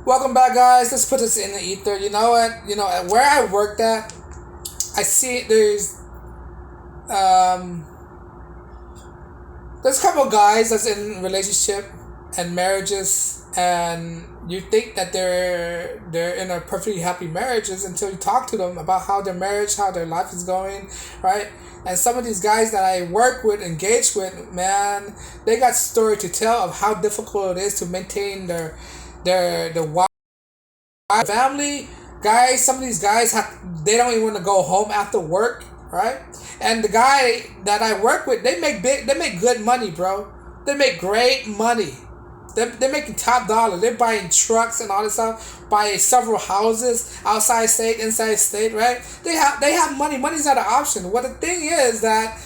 Welcome back, guys. Let's put this in the ether. You know what? Where I worked at, I see um, there's a couple of guys that's in relationship and marriages, and you think that they're in a perfectly happy marriages until you talk to them about how their marriage, how their life is going, right? And some of these guys that I work with, engage with, man, they got story to tell of how difficult it is to maintain their wife family. Guys, some of these guys they don't even want to go home after work, right? And the guy that I work with, they make good money, bro. They make great money. They're making top dollar. They're buying trucks and all this stuff, buying several houses outside state, inside state, right? They have money. Money's not an option. What the thing is that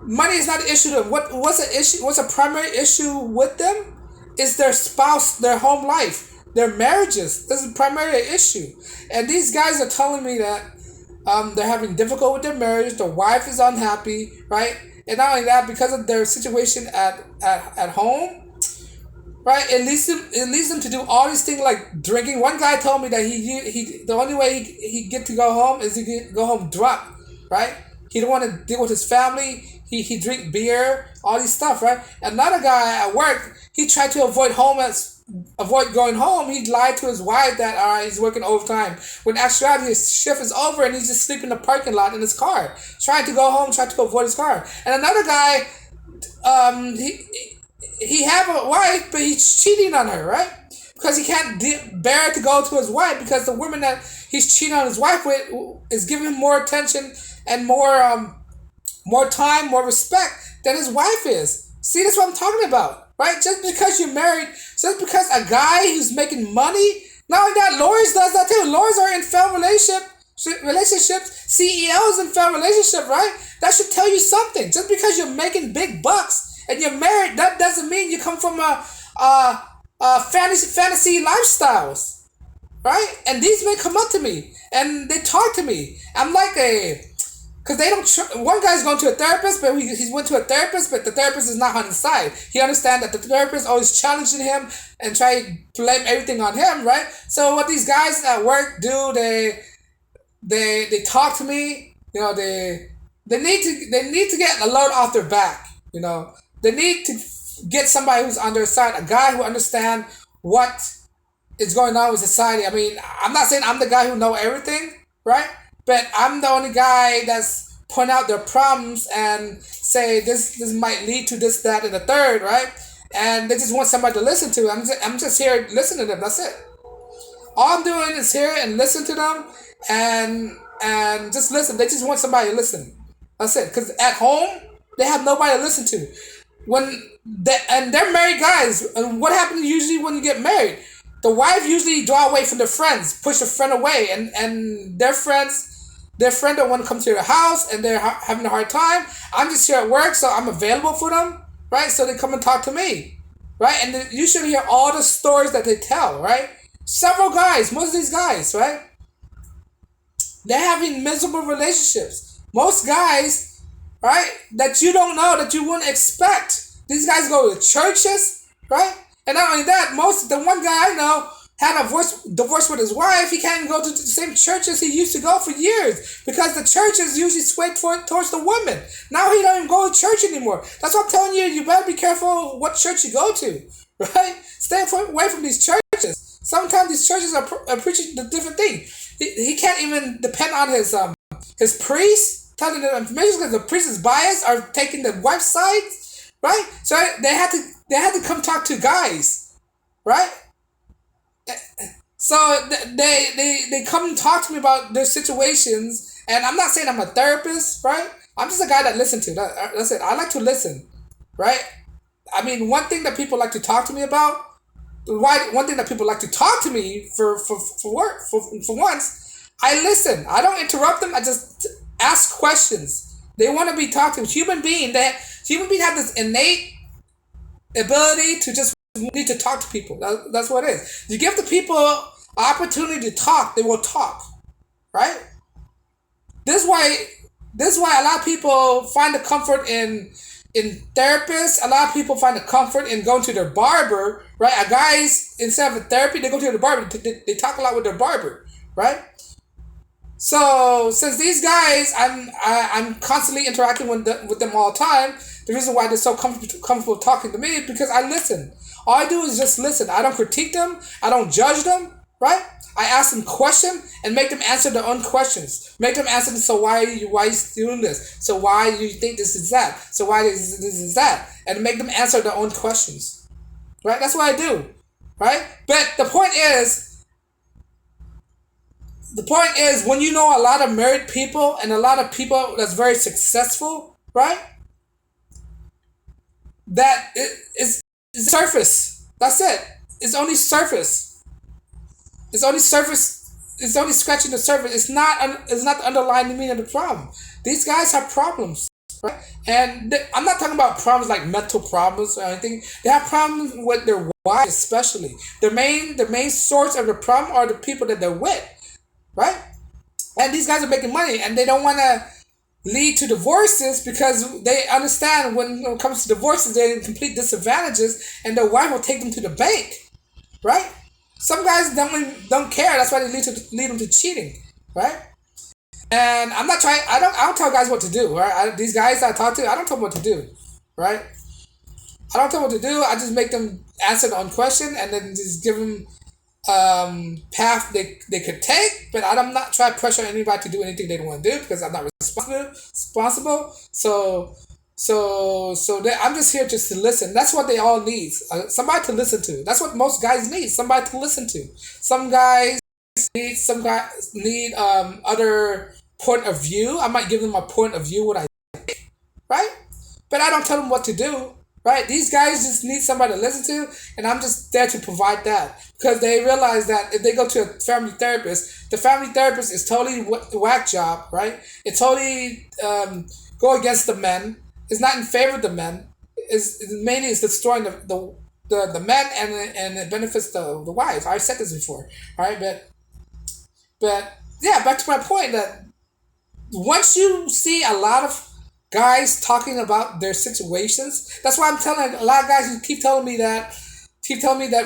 money is not an issue to them. What's an issue? What's a primary issue with them? Is their spouse, their home life, their marriages. This is primarily an issue. And these guys are telling me that they're having difficulty with their marriage. The wife is unhappy, right? And not only that, because of their situation at home, right? It leads them to do all these things like drinking. One guy told me that he the only way he get to go home is to go home drunk, right? He don't want to deal with his family. He drink beer, all these stuff, right? Another guy at work, he tried to avoid going home. He lied to his wife that he's working overtime. When actuality his shift is over and he's just sleeping in the parking lot in his car, trying to go home, trying to avoid his car. And another guy, he have a wife, but he's cheating on her, right? Because he can't bear to go to his wife because the woman that he's cheating on his wife with is giving him more attention and more time, more respect than his wife is. See, that's what I'm talking about, right? Just because you're married, just because a guy who's making money, not only that, lawyers does that too. Lawyers are in failed relationships, CEOs in failed relationship, right? That should tell you something. Just because you're making big bucks and you're married, that doesn't mean you come from a fantasy lifestyles, right? And these men come up to me and they talk to me. I'm like because they don't. One guy's going to a therapist, but he's went to a therapist, but the therapist is not on his side. He understands that the therapist always challenging him and try to blame everything on him, right? So what these guys at work do, they talk to me. They need to get a load off their back. They need to get somebody who's on their side, a guy who understands what is going on with society. I mean, I'm not saying I'm the guy who know everything, right? But I'm the only guy that's point out their problems and say this might lead to this, that, and the third, right? And they just want somebody to listen to. I'm just here to listen to them. That's it. All I'm doing is here and listen to them and just listen. They just want somebody to listen. That's it. Because at home they have nobody to listen to. And they're married guys. And what happens usually when you get married? The wife usually draw away from their friends, push a friend away, and their friend don't want to come to their house, and they're having a hard time. I'm just here at work, so I'm available for them, right? So they come and talk to me, right? And you should hear all the stories that they tell, right? Several guys, most of these guys, right? They're having miserable relationships. Most guys, right, that you don't know, that you wouldn't expect. These guys go to churches, right? And not only that, the one guy I know had a divorce with his wife. He can't go to the same churches he used to go for years because the churches usually sway towards the woman. Now he don't even go to church anymore. That's what I'm telling you. You better be careful what church you go to, right? Stay away from these churches. Sometimes these churches are preaching the different thing. He can't even depend on his priest telling the information because the priest is biased or taking the wife's side, right? So they had to come talk to guys, right? So they come and talk to me about their situations, and I'm not saying I'm a therapist, right? I'm just a guy that listens to. That's it. I like to listen, right? I mean, one thing that people like to talk to me about, one thing that people like to talk to me for work for once, I listen. I don't interrupt them. I just ask questions. They want to be talked to. Human being have this innate ability to just need to talk to people. That's what it is. You give the people opportunity to talk, they will talk, right? This is why a lot of people find the comfort in In therapists, a lot of people find a comfort in going to their barber, right? A guys, instead of a therapy, they go to the barber. They talk a lot with their barber, right? So since these guys, I'm constantly interacting with them all the time. The reason why they're so comfortable talking to me is because I listen. All I do is just listen. I don't critique them. I don't judge them. Right? I ask them questions and make them answer their own questions. Make them answer. So why you doing this? So why do you think this is that? So why this is that? And make them answer their own questions. Right? That's what I do. Right? But the point is when you know a lot of married people and a lot of people that's very successful, right? That is surface. That's it. It's only surface. It's only surface. It's only scratching the surface. It's not the underlying meaning of the problem. These guys have problems, right? And I'm not talking about problems like mental problems or anything. They have problems with their wives, especially. The main source of the problem are the people that they're with, right? And these guys are making money, and they don't want to lead to divorces because they understand when it comes to divorces, they're in complete disadvantages, and their wife will take them to the bank, right? Some guys don't care. That's why they lead them to cheating, right? And I'm not trying. I don't tell guys what to do. Right? These guys I talk to, I don't tell them what to do, right? I don't tell them what to do. I just make them answer their own question and then just give them path they could take, but I'm not trying to pressure anybody to do anything they don't want to do because I'm not responsible. I'm just here just to listen. That's what they all need. Somebody to listen to. That's what most guys need. Somebody to listen to. Some guys need other point of view. I might give them a point of view what I right? But I don't tell them what to do, right? These guys just need somebody to listen to, and I'm just there to provide that because they realize that if they go to a family therapist, the family therapist is totally whack job, right? It totally go against the men. It's not in favor of the men. It's destroying the men and it benefits the wives. I've said this before, right? But yeah, back to my point that once you see a lot of guys talking about their situations, that's why I'm telling a lot of guys who keep telling me that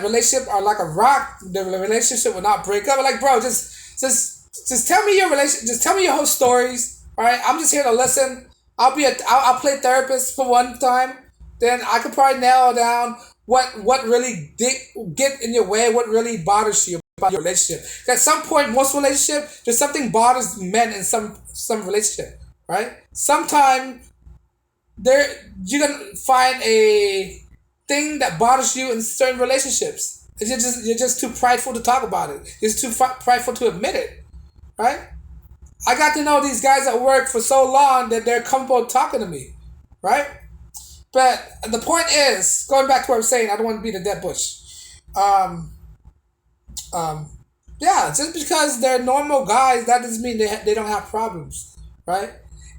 relationships are like a rock. The relationship will not break up. I'm like, bro, just tell me your relation. Just tell me your whole stories. All right, I'm just here to listen. I'll play therapist for one time. Then I could probably narrow down what really get in your way. What really bothers you about your relationship. At some point, most relationship, there's something bothers men in some relationship, right? Sometime you're gonna find a thing that bothers you in certain relationships. You're just too prideful to talk about it. You're just too prideful to admit it, right? I got to know these guys at work for so long that they're comfortable talking to me, right? But the point is, going back to what I was saying, I don't want to beat a dead bush. Um, um, yeah, just because they're normal guys, that doesn't mean they don't have problems, right?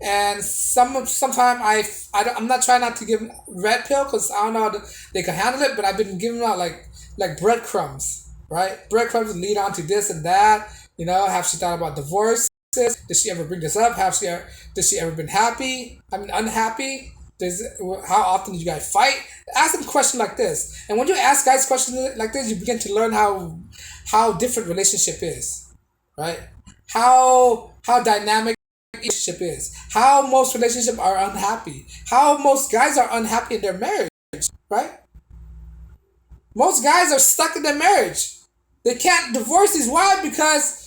And sometimes I'm not trying not to give them red pill because I don't know how they can handle it, but I've been giving out like breadcrumbs, right? Breadcrumbs lead on to this and that. Have she thought about divorce? Did she ever bring this up? Did she ever been happy? I mean, unhappy? How often do you guys fight? Ask them questions like this, and when you ask guys questions like this, you begin to learn how different relationship is, right? How dynamic relationship is. How most relationships are unhappy. How most guys are unhappy in their marriage, right? Most guys are stuck in their marriage. They can't divorce these wives because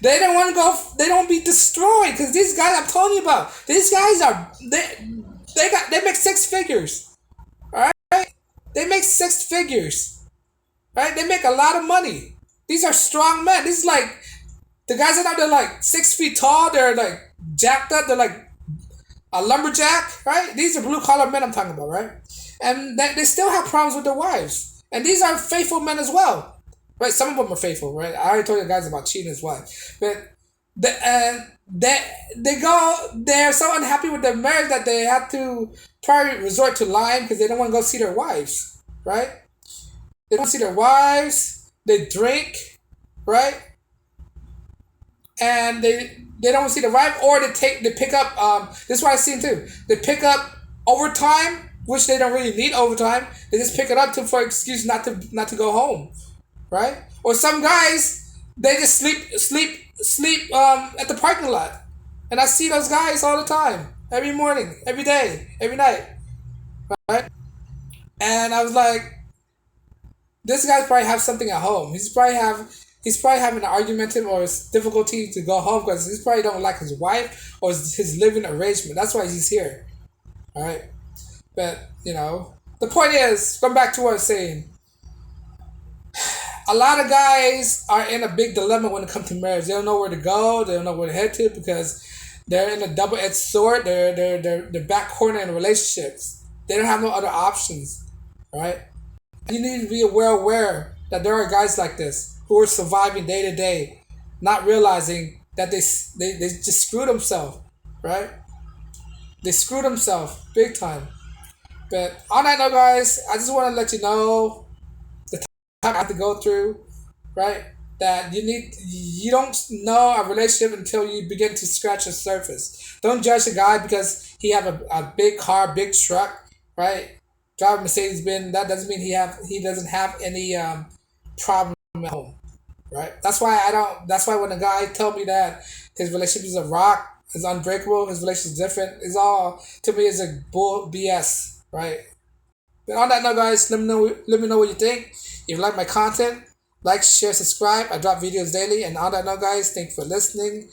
they don't want to go. They don't be destroyed because these guys I'm telling you about. These guys they make six figures. All right, they make six figures. Right, they make a lot of money. These are strong men. This is like the guys that are they're like 6 feet tall. They're like jacked up. They're like a lumberjack. Right, these are blue collar men I'm talking about. Right, and they still have problems with their wives. And these are faithful men as well. Right, some of them are faithful, right? I already told you guys about cheating as well. But they're so unhappy with their marriage that they have to probably resort to lying because they don't want to go see their wives, right? They don't see their wives, they drink, right? And they don't see the wife, or they pick up this is what I seen too. They pick up overtime, which they don't really need overtime. They just pick it up for excuse not to go home, right? Or some guys, they just sleep at the parking lot, and I see those guys all the time, every morning, every day, every night, right? And I was like, this guy probably have something at home. He's probably having an argumentative or difficulty to go home because he probably don't like his wife or his living arrangement. That's why he's here. All right. But the point is, going back to what I was saying, a lot of guys are in a big dilemma when it comes to marriage. They don't know where to go. They don't know where to head to because they're in a double-edged sword. They're back corner in relationships. They don't have no other options, right? You need to be aware that there are guys like this who are surviving day to day, not realizing that they just screwed themselves, right? They screwed themselves big time. But on that note, guys, I just want to let you know the time I have to go through, right? That you don't know a relationship until you begin to scratch the surface. Don't judge a guy because he have a big car, big truck, right? Drive a Mercedes Benz. That doesn't mean he doesn't have any problem at home, right? That's why I don't. That's why when a guy told me that his relationship is a rock, is unbreakable, his relationship is different, it's all to me is a bull BS, right? But on that note, guys, let me know what you think. If you like my content, like, share, subscribe. I drop videos daily. And on that note, guys, thank you for listening.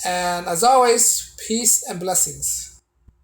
And as always, peace and blessings.